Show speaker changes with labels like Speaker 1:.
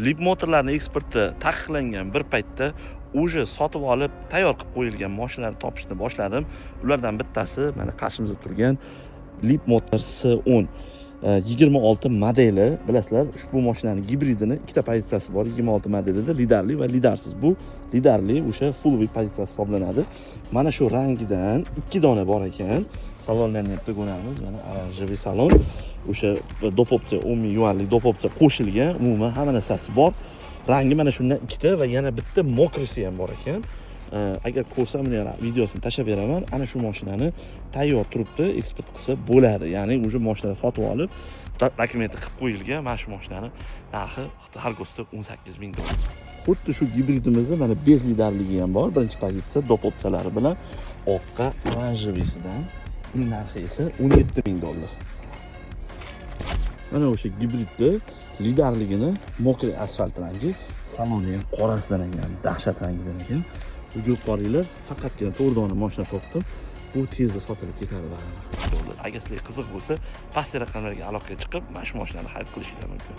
Speaker 1: Lip motorlarning eksporti taqiqlangan bir paytda уже sotib olib tayyor qilib qo'yilgan mashinalarni topishni boshladim. Ulardan bittasi mana qarshimizda turgan Lip Motor S10 26 modeli. Bilasizlar, ushbu mashinaning gibridini ikkita pozitsiyasi bor. 26 modelida lidarli va lidarsiz. Bu lidarli o'sha full V pozitsiyasi hisoblanadi. Mana shu rangidan 2 dona bor ekan. Salonlarni ham ko'ramiz. Mana oranjiy salon. O'sha dop opsiya 10 ming yuanlik dop opsiya qo'shilgan. Umuman hamma narsasi bor. Rangi mana shundan ikkita va yana bitta mokrisi ham bor ekan. Agar ko'rsam yana videosini tashlab beraman. Ana shu mashinani tayyor turibdi, eksport qilsa bo'ladi. Ya'ni o'sha mashinani sotib olib, dokumenti qilib qo'yilgan. Mana shu mashinani narxi har ko'sta 18 ming dollar. Xuddi shu gibridimizda mana bez lidarligi ham bor. Birinchi pozitsiya dop opsiyalari bilan oqqa oranjevisidan. Uning narxi esa 17 ming dollar. Mana o'sha gibridni lidarligini mokriy asfalt rangi, saloni ham qorasidan ekan, dahshat rangidan ekan. Yurib boringlar, faqatgina 4 dona mashina topdim. Bu tezda sotilib ketadi baribir. Agar sizlarga qiziq bo'lsa, pastki raqamlarga aloqaga chiqib, mana shu mashinani xarid qilishingiz mumkin.